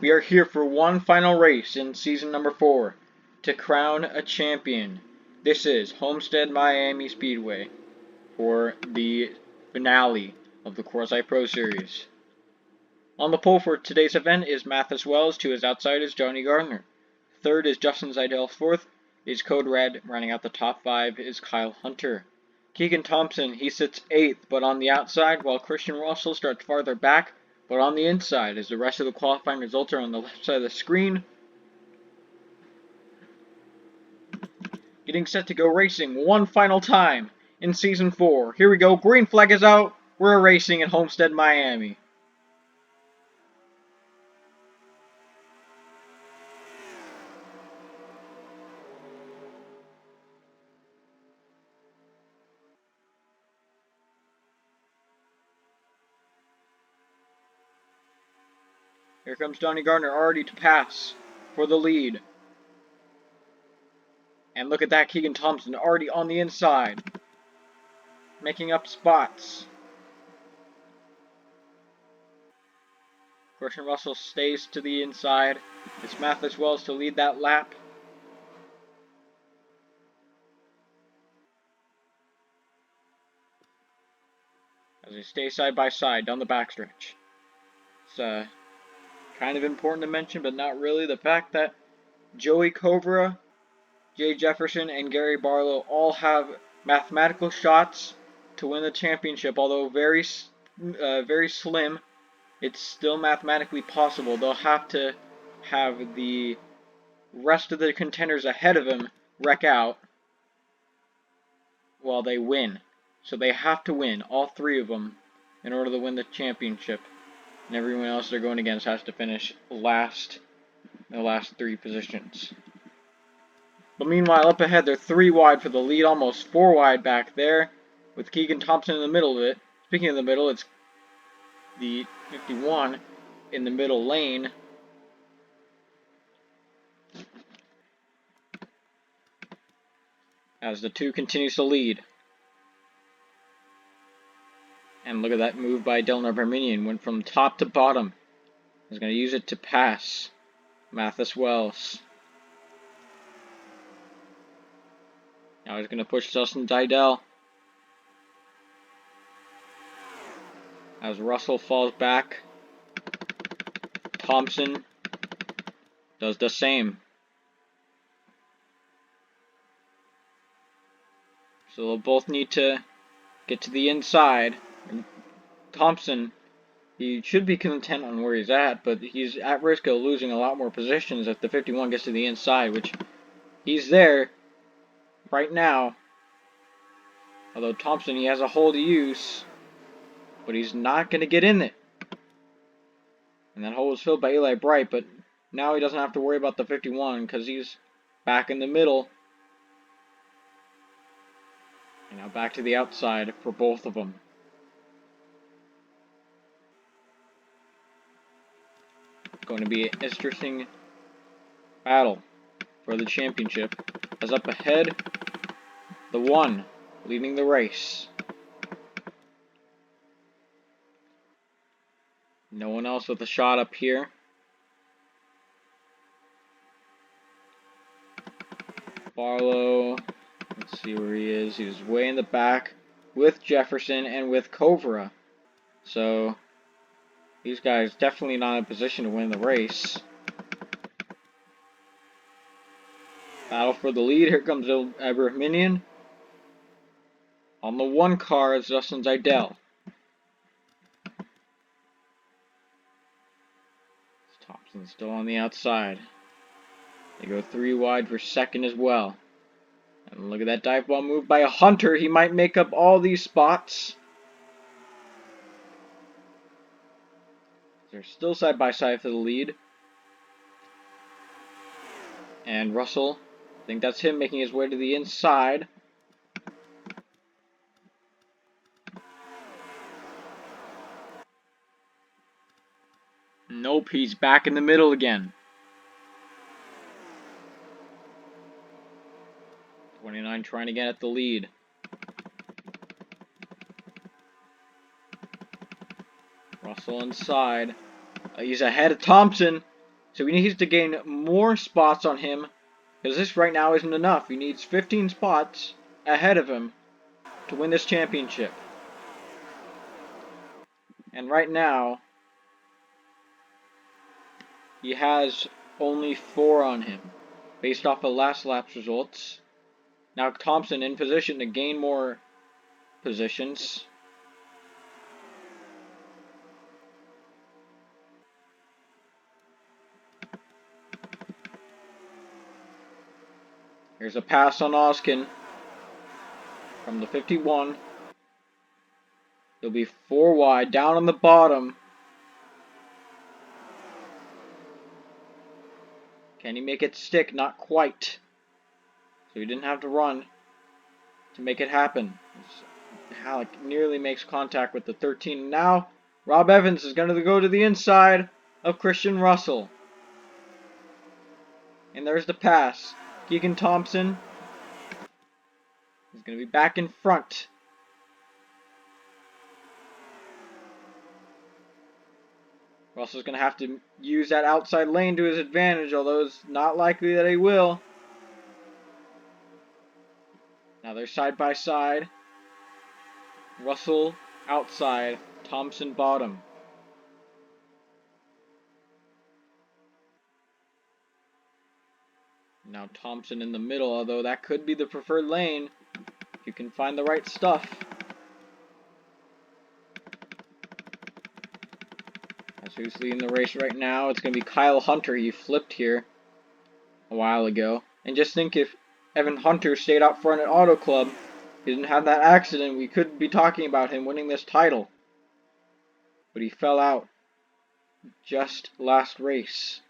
We are here for one final race in season number 4 to crown a champion. This is Homestead Miami Speedway for the finale of the Coors Light Pro Series. On the pole for today's event is Mathis Wells. To his outside is Johnny Gardner. Third is Justin Zeidel. Fourth is Code Red. Running out the top 5 is Kyle Hunter. Keegan Thompson, he sits 8th, but on the outside, while Christian Russell starts farther back, but on the inside, as the rest of the qualifying results are on the left side of the screen. Getting set to go racing one final time in Season 4. Here we go, green flag is out, we're racing at Homestead, Miami. Here comes Johnny Gardner already to pass for the lead. And look at that, Keegan Thompson already on the inside, making up spots. Christian Russell stays to the inside. It's Mathis Wells to lead that lap. As they stay side by side down the backstretch. It's kind of important to mention, but not really, the fact that Joey Cobra, Jay Jefferson, and Gary Barlow all have mathematical shots to win the championship. Although very slim, it's still mathematically possible. They'll have to have the rest of the contenders ahead of them wreck out while they win. So they have to win, all 3 of them, in order to win the championship. And everyone else they're going against has to finish last in the last 3 positions. But meanwhile, up ahead, they're 3 wide for the lead, almost 4 wide back there, with Keegan Thompson in the middle of it. Speaking of the middle, it's the 51 in the middle lane. As the 2 continues to lead. And look at that move by Delnar Berminian. Went from top to bottom. He's going to use it to pass Mathis Wells. Now he's going to push Justin Zeidel. As Russell falls back, Thompson does the same. So they'll both need to get to the inside. And Thompson, he should be content on where he's at, but he's at risk of losing a lot more positions if the 51 gets to the inside, which he's there right now. Although Thompson, he has a hole to use, but he's not going to get in it. And that hole was filled by Eli Bright, but now he doesn't have to worry about the 51 because he's back in the middle. And now back to the outside for both of them. Going to be an interesting battle for the championship. As up ahead, the 1 leading the race. No one else with a shot up here. Barlow, let's see where he is. He was way in the back with Jefferson and with Cobra. So these guys definitely not in a position to win the race. Battle for the lead. Here comes Abrahamian. On the 1 car is Justin Zeidel. Thompson's still on the outside. They go 3 wide for second as well. And look at that dive ball move by a Hunter. He might make up all these spots. They're still side by side for the lead. And Russell, I think that's him making his way to the inside. Nope, he's back in the middle again. 29 trying to get at the lead. Russell inside. He's ahead of Thompson. So he needs to gain more spots on him, because this right now isn't enough. He needs 15 spots ahead of him to win this championship. And right now, he has only 4 on him, based off of last lap's results. Now Thompson in position to gain more positions. Here's a pass on Oskin from the 51. He'll be 4 wide, down on the bottom. Can he make it stick? Not quite. So he didn't have to run to make it happen. Halleck nearly makes contact with the 13. Now, Rob Evans is going to go to the inside of Christian Russell. And there's the pass. Keegan Thompson is going to be back in front. Russell's going to have to use that outside lane to his advantage, although it's not likely that he will. Now they're side by side. Russell outside, Thompson bottom. Now Thompson in the middle, although that could be the preferred lane if you can find the right stuff. That's who's leading the race right now. It's going to be Kyle Hunter. He flipped here a while ago. And just think, if Evan Hunter stayed out front at Auto Club, he didn't have that accident, we could be talking about him winning this title. But he fell out just last race.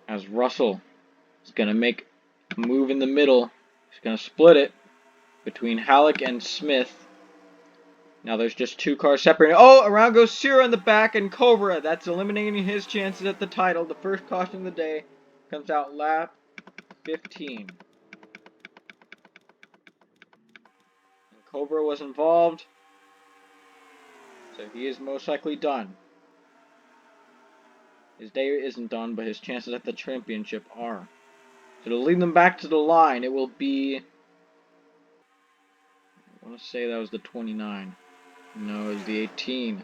As Russell is going to make a move in the middle. He's going to split it between Halleck and Smith. Now there's just 2 cars separating. Oh, around goes Cira in the back and Cobra. That's eliminating his chances at the title. The first caution of the day comes out lap 15. And Cobra was involved, so he is most likely done. His day isn't done, but his chances at the championship are. So to lead them back to the line, it will be, I want to say that was the 29. No, it was the 18.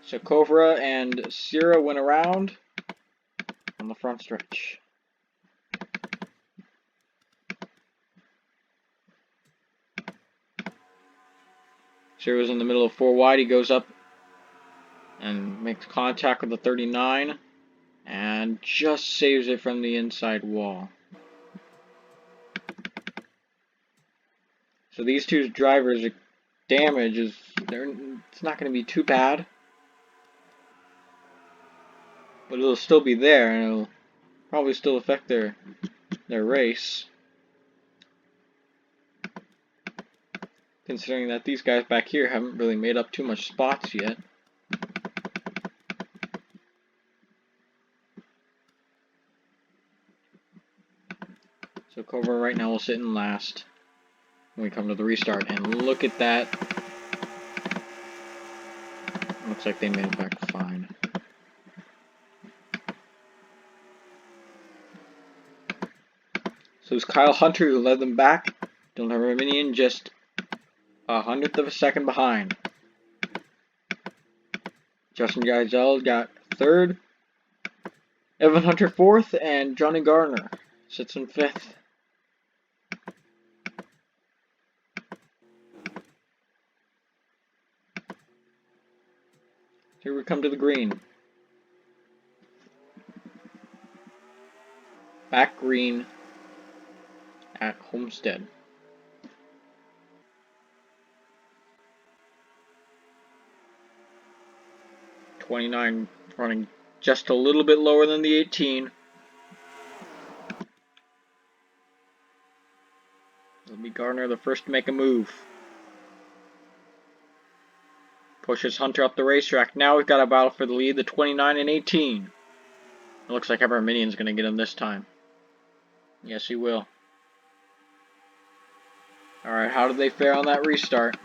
So Kovra and Cira went around on the front stretch. Cira's in the middle of 4 wide. He goes up and makes contact with the 39 and just saves it from the inside wall. So these 2 drivers' damage it's not going to be too bad, but it'll still be there, and it'll probably still affect their race, considering that these guys back here haven't really made up too much spots yet. So Cobra right now will sit in last when we come to the restart, and look at that. Looks like they made it back fine. So it's Kyle Hunter who led them back. Don't have a minion, just 100th of a second behind. Justin Geisel got 3rd. Evan Hunter 4th, and Johnny Garner sits in 5th. Here we come to the green. Back green at Homestead. '29 running just a little bit lower than the 18. It'll be Gardner the first to make a move. Pushes Hunter up the racetrack. Now we've got a battle for the lead, the 29 and 18. It looks like Everminion's going to get him this time. Yes, he will. Alright, how did they fare on that restart?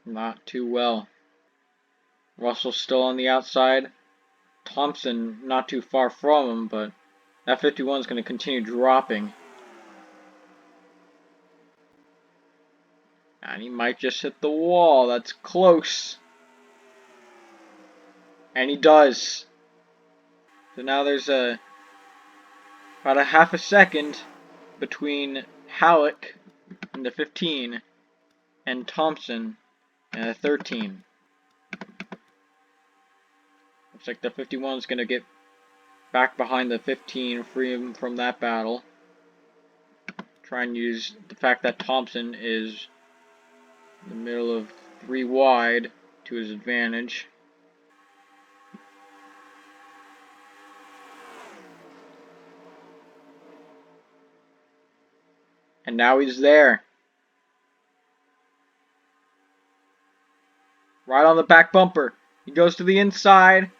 Not too well. Russell's still on the outside. Thompson not too far from him, but that 51 is going to continue dropping. And he might just hit the wall. That's close. And he does. So now there's about a half a second between Halleck in the 15 and Thompson in the 13. Looks like the 51 is going to get back behind the 15, free him from that battle. Try and use the fact that Thompson is in the middle of 3 wide to his advantage. And now he's there. Right on the back bumper. He goes to the inside.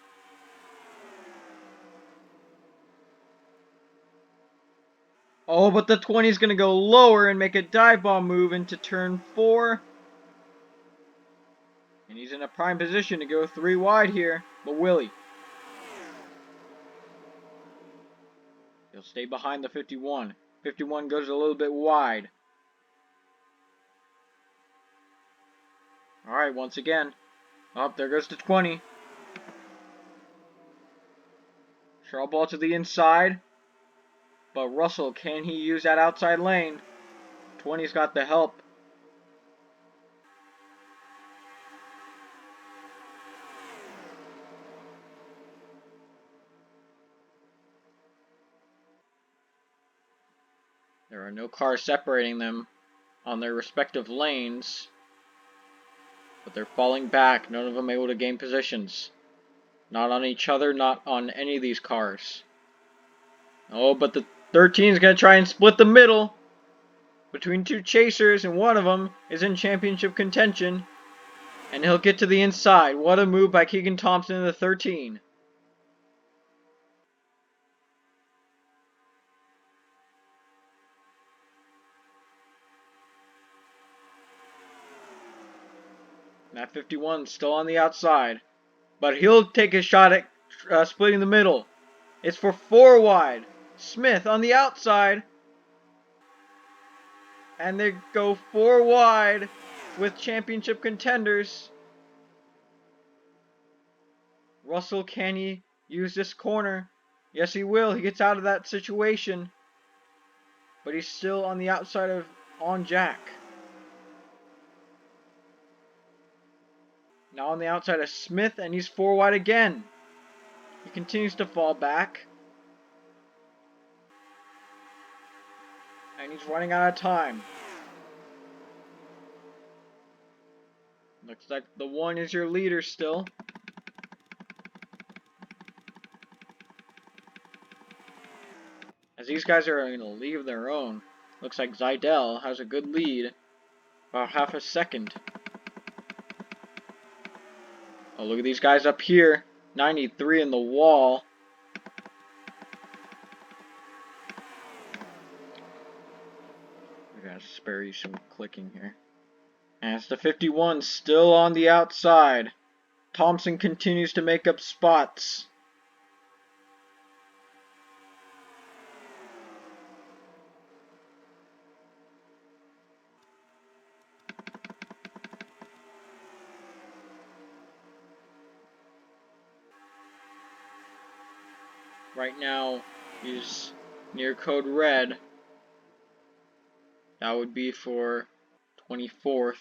Oh, but the 20 is going to go lower and make a dive bomb move into turn 4. And he's in a prime position to go 3 wide here. But will he? He'll stay behind the 51. 51 goes a little bit wide. Alright, once again. Oh, there goes the 20. Short ball to the inside. But Russell, can he use that outside lane? 20's got the help. There are no cars separating them on their respective lanes. But they're falling back. None of them able to gain positions. Not on each other, not on any of these cars. Oh, but the 13 is going to try and split the middle between 2 chasers, and one of them is in championship contention. And he'll get to the inside. What a move by Keegan Thompson in the 13. That 51 still on the outside. But he'll take a shot at splitting the middle. It's for 4 wide. Smith on the outside. And they go 4 wide with championship contenders. Russell, can he use this corner? Yes, he will. He gets out of that situation. But he's still on the outside of on Jack. Now on the outside of Smith, and he's 4 wide again. He continues to fall back. And he's running out of time. Looks like the 1 is your leader still. As these guys are going to leave their own. Looks like Zidell has a good lead. About half a second. Oh, look at these guys up here. 93 in the wall. I gotta spare you some clicking here. And it's the 51 still on the outside. Thompson continues to make up spots. Right now, he's near code red. That would be for 24th.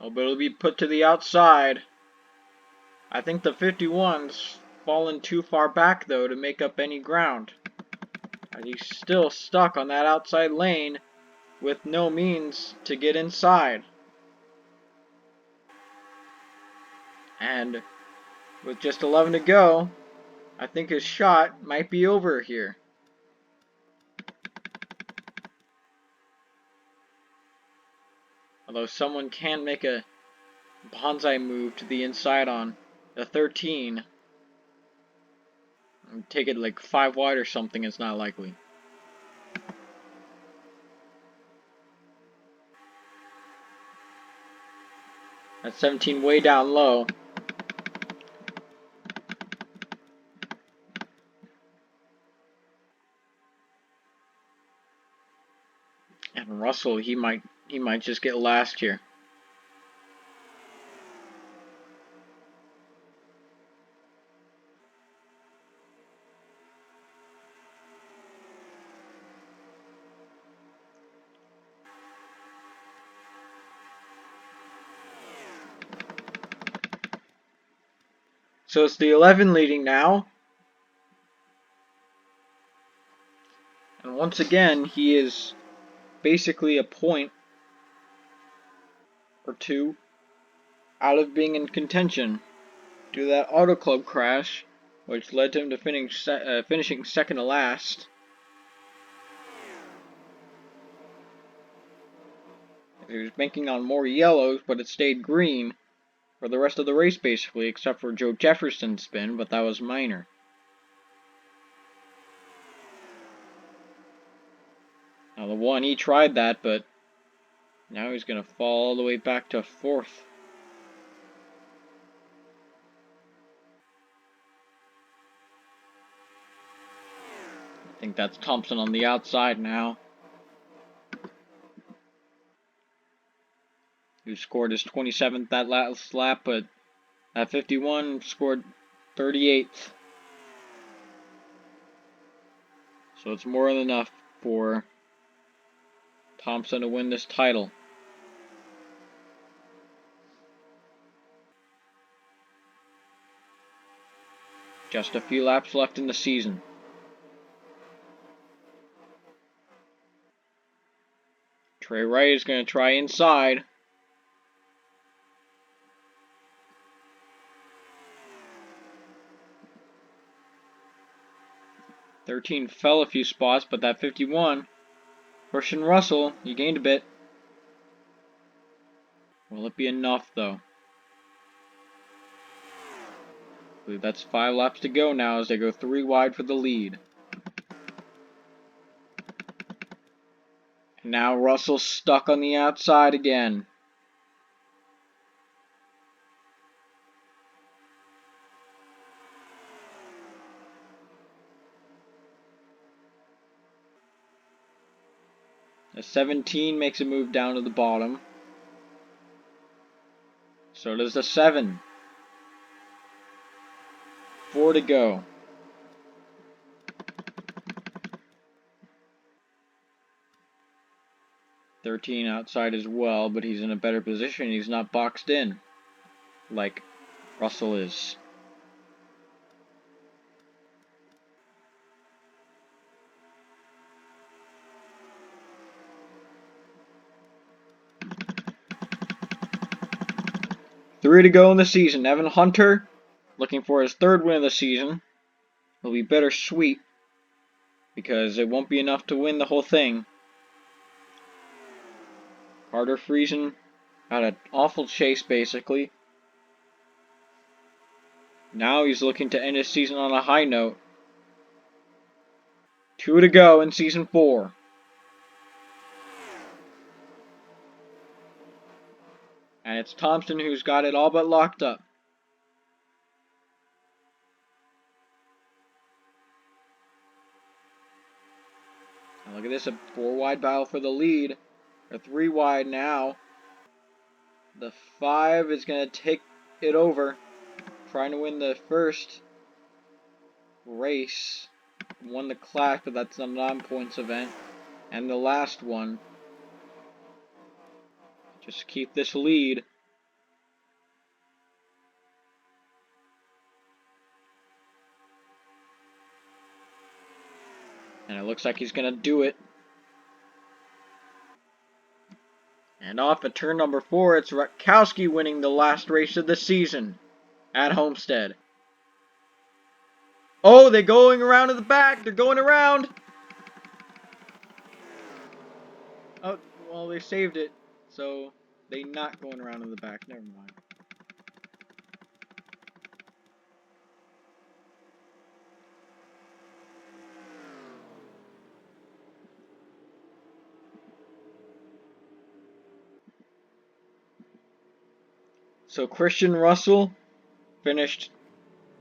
Oh, but it'll be put to the outside. I think the 51's fallen too far back, though, to make up any ground. And he's still stuck on that outside lane with no means to get inside. And with just 11 to go, I think his shot might be over here. Although someone can make a bonsai move to the inside on the 13. Take it like 5 wide or something, it's not likely. That's 17 way down low. And Russell, he might just get last here. So it's the 11 leading now. And once again, he is basically a point or two out of being in contention due to that Auto Club crash, which led to him to finishing second to last. He was banking on more yellows, but it stayed green for the rest of the race basically, except for Joe Jefferson's spin, but that was minor. Now the one, he tried that, but now he's going to fall all the way back to fourth. I think that's Thompson on the outside now, who scored his 27th that last lap, but at 51 scored 38th. So it's more than enough for Thompson to win this title. Just a few laps left in the season. Trey Wright is going to try inside. '13 fell a few spots, but that 51, pushing Russell, he gained a bit. Will it be enough, though? I believe that's 5 laps to go now as they go 3 wide for the lead. And now Russell's stuck on the outside again. The 17 makes a move down to the bottom. So does the 7. 4 to go. 13 outside as well, but he's in a better position. He's not boxed in like Russell is. Three to go in the season. Evan Hunter looking for his 3rd win of the season. It'll be bittersweet because it won't be enough to win the whole thing. Carter Friesen had an awful chase basically. Now he's looking to end his season on a high note. 2 to go in season 4. And it's Thompson who's got it all but locked up. Now look at this, a 4 wide battle for the lead. Or 3 wide now. The 5 is going to take it over. Trying to win the first race. Won the clash, but that's a non-points event. And the last one. Just keep this lead. And it looks like he's going to do it. And off at turn number 4, it's Rutkowski winning the last race of the season at Homestead. Oh, they're going around to the back. They're going around. Oh, well, they saved it. So, they're not going around in the back. Never mind. So Christian Russell finished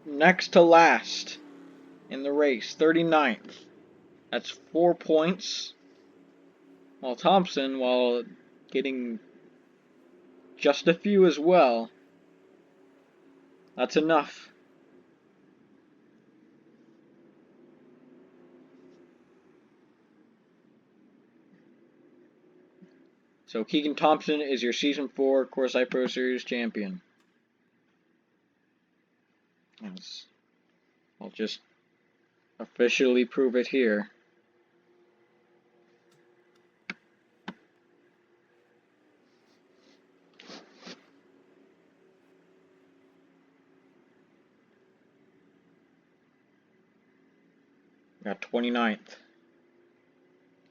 next to last in the race, 39th. That's 4 points. While Thompson, while getting just a few as well, that's enough. So Keegan Thompson is your Season 4 Coors Light Pro Series champion. I'll just officially prove it here. Got 29th.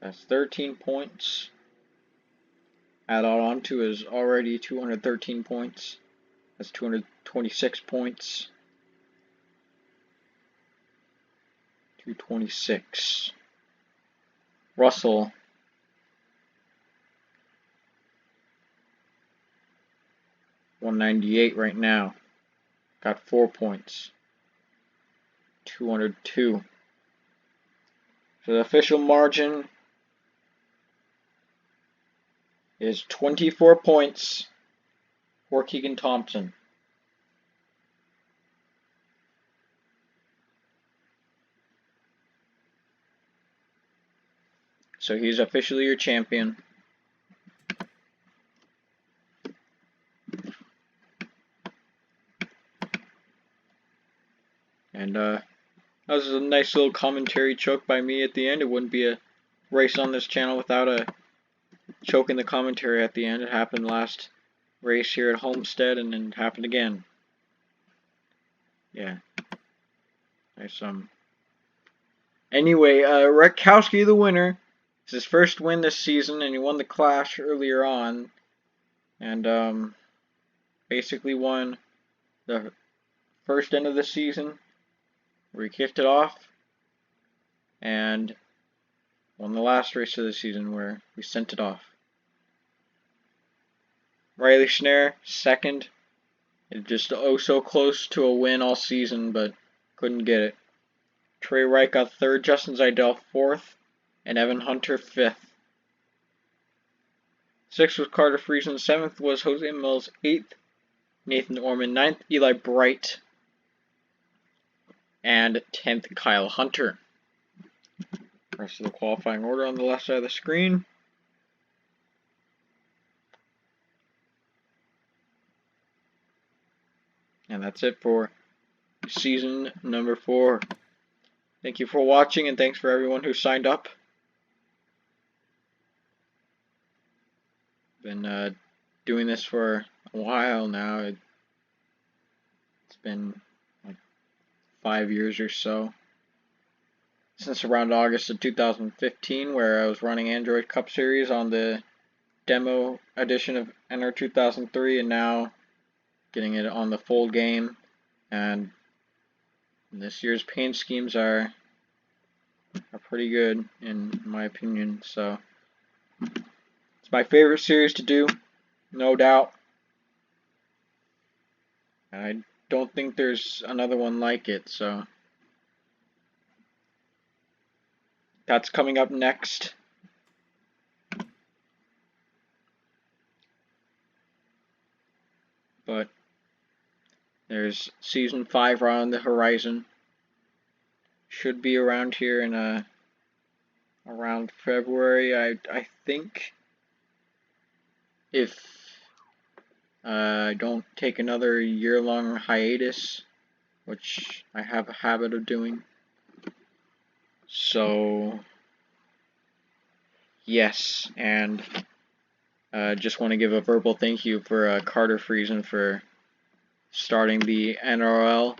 That's 13 points. Add on to his already 213 points. That's 226 points. 226. Russell. $198 right now. Got 4 points. 202. So the official margin is 24 points for Keegan Thompson. So he's officially your champion. And that was a nice little commentary choke by me at the end. It wouldn't be a race on this channel without a choke in the commentary at the end. It happened last race here at Homestead, and then it happened again. Yeah. Nice. Anyway, Rekowski the winner. It's his first win this season, and he won the Clash earlier on. And basically won the first end of the season, where he kicked it off, and won the last race of the season, where we sent it off. Riley Schnarr, second. Just oh so close to a win all season, but couldn't get it. Trey Wright got third, Justin Zeidel fourth, and Evan Hunter fifth. Sixth was Carter Friesen, seventh was Jose Mills, eighth Nathan Orman, ninth Eli Bright, and 10th Kyle Hunter. Rest of the qualifying order on the left side of the screen. And that's it for season number 4. Thank you for watching, and thanks for everyone who signed up. Been doing this for a while now. It's been like 5 years or so. Since around August of 2015, where I was running Android Cup Series on the demo edition of NR 2003, and now getting it on the full game. And this year's paint schemes are pretty good in my opinion. So it's my favorite series to do, no doubt. I don't think there's another one like it, so that's coming up next. But there's season 5 on the horizon. Should be around here in around February, I think, if I don't take another year-long hiatus, which I have a habit of doing. So yes, and just want to give a verbal thank you for Carter Friesen for starting the NROL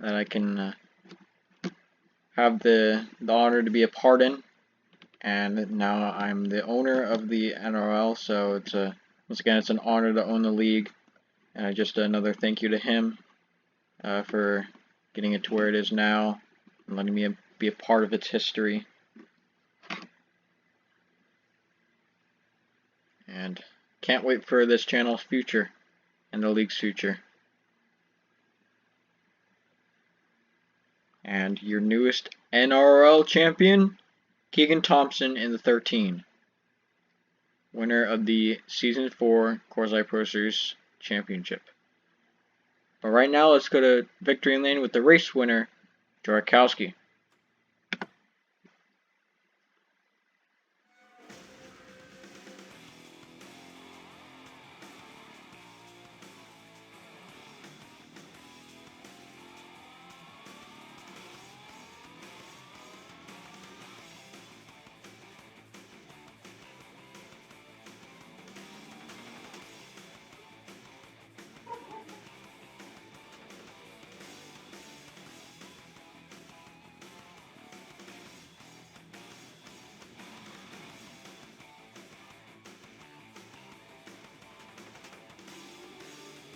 that I can have the honor to be a part in, and now I'm the owner of the NRL, so it's once again, it's an honor to own the league, and just another thank you to him for getting it to where it is now and letting me be a part of its history. And can't wait for this channel's future. and the league's future. And your newest NROL champion, Keegan Thompson in the 13. Winner of the Season 4 Coors Light Pro Series Championship. But right now, let's go to victory lane with the race winner, Jorakowski.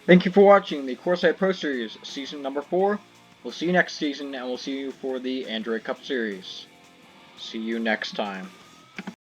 Thank you for watching the Coors Light Pro Series Season number 4. We'll see you next season, and we'll see you for the Android Cup Series. See you next time.